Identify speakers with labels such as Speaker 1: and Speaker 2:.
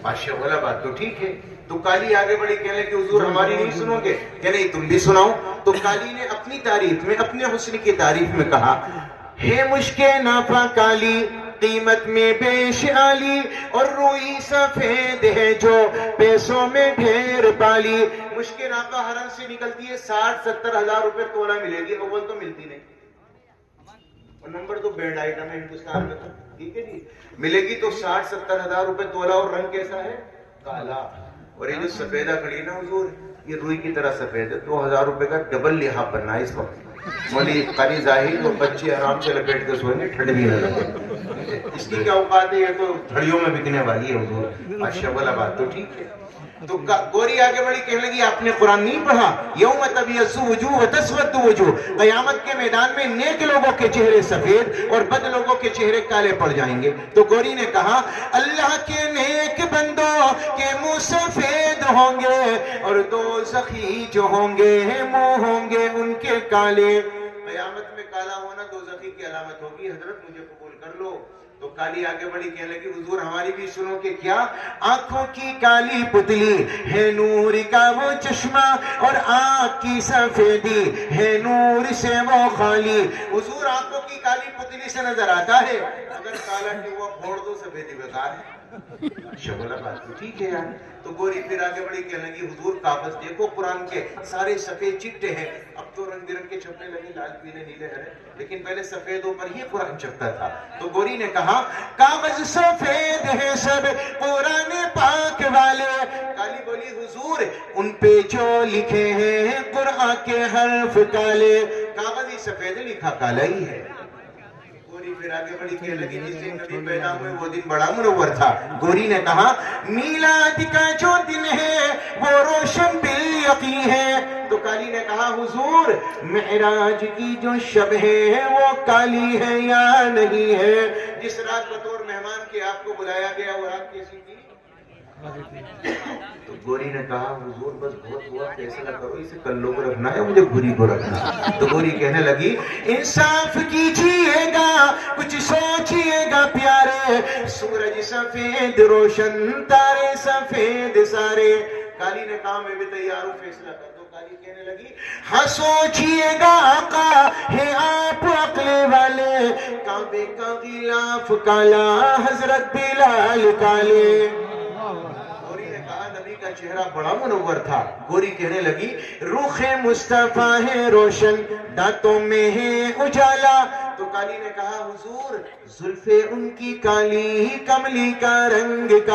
Speaker 1: بادشاہ بولا بات تو ٹھیک ہے. تو کالی آگے بڑی کہنے لگی حضور ہماری نہیں سنو گے؟ کہ نہیں تم بھی سناؤ. تو کالی نے اپنی تعریف میں، اپنے حسن کی تعریف میں کہا ہے مشک نافع کالی قیمت میں بیش عالی، اور روئی سفید ہے جو پیسوں میں ڈھیر بالی. مشک نافع حرم سے نکلتی ہے 60-70 ہزار روپے تولہ ملے گی، اول تو ملتی نہیں، اور نمبر تو بینڈ آئٹم ہے ہندوستان میں، تو ٹھیک ہے جی ملے گی تو 60-70 ہزار روپے تولہ، اور رنگ کیسا ہے؟ کالا. اور یہ جو سفیدہ کھڑی نا حضور، یہ روئی کی طرح سفید ہے. 2000 روپے کا ڈبل لحاف بننا ہے اس وقت. مولی قاری ظاہر اور بچے آرام سے لپیٹ کے سوئیں گے، ٹھنڈ بھی نہ لگے. اس کی کیا اوقات ہے؟ یہ تو تھڑیوں میں بکنے والی ہے حضور. بادشاہ والا بات تو ٹھیک ہے. تو گوری آگے بڑی کہنے لگی آپ نے قرآن نہیں پڑھا؟ یوم تبیض وجوہ وتسود وجوہ، قیامت کے میدان میں نیک لوگوں کے چہرے سفید اور بد لوگوں کے چہرے کالے پڑ جائیں گے. تو گوری نے کہا اللہ کے نیک بندوں کے منہ سفید ہوں گے، اور دوزخی جو ہوں گے منہ ہوں گے ان کے کالے. قیامت میں کالا ہونا دوزخی کی علامت ہوگی. حضرت مجھے قبول کر لو. تو کالی آگے بڑی کہنے لگی حضور ہماری بھی سنو کہ کیا؟ آنکھوں کی کالی پتلی ہے نور کا وہ چشمہ، اور آنکھ کی سفیدی ہے نور سے وہ خالی. حضور آنکھوں کی کالی پتلی سے نظر آتا ہے، اگر کالا کہ وہ پھوڑ دو سفیدی بیکار ہے. شغلہ بات تو ٹھیک ہے یار. تو گوری پھر آگے بڑی کہنے لگی حضور کاغذ دیکھو قرآن کے سارے سفید چٹے ہیں. اب تو رنگ برنگ کے چھپنے لگے، لال پیلے نیلے ہرے، لیکن پہلے سفیدوں پر ہی قرآن چھپتا تھا. تو گوری نے کہا کاغذ سفید ہے سب قرآن پاک والے. کالی بولی حضور ان پہ جو لکھے ہیں قرآن کے حرف کالے. کاغذ ہی سفید ہے، لکھا کالا ہی ہے. گوری پھر آگے بڑی کہنے لگی جس دن نبی پیدا ہوئے وہ دن بڑا منور تھا. گوری نے کہا میلاد کا جو دن ہے وہ روشن بالیقین ہے. تو کالی نے کہا حضور معراج کی جو شب ہے وہ کالی ہے یا نہیں ہے؟ جس رات بطور مہمان کے آپ کو بلایا گیا وہ رات کیسی تھی؟ تو گوری نے کہا حضور بس بہت ہوا، فیصلہ کرو، اسے کلوں کو رکھنا ہے مجھے گوری کو رکھنا. تو گوری کہنے لگی انصاف کیجئے گا، کچھ سوچئے گا پیارے، سورج سفید روشن تارے سفید سارے. کالی نے کہا میں بھی تیار ہوں، فیصلہ کر دو. کالی کہنے لگی ہاں سوچئے گا آقا ہے آپ عقل والے، کعبے کا غلاف کالا حضرت بلال کالے. گوری نے کہا نبی کا چہرہ بڑا منور تھا. گوری کہنے لگی رخ مصطفیٰ ہے روشن، دانتوں میں ہے اجالا. تو کالی نے کہا حضور زلفیں ان کی کالی، کملی کا رنگ کا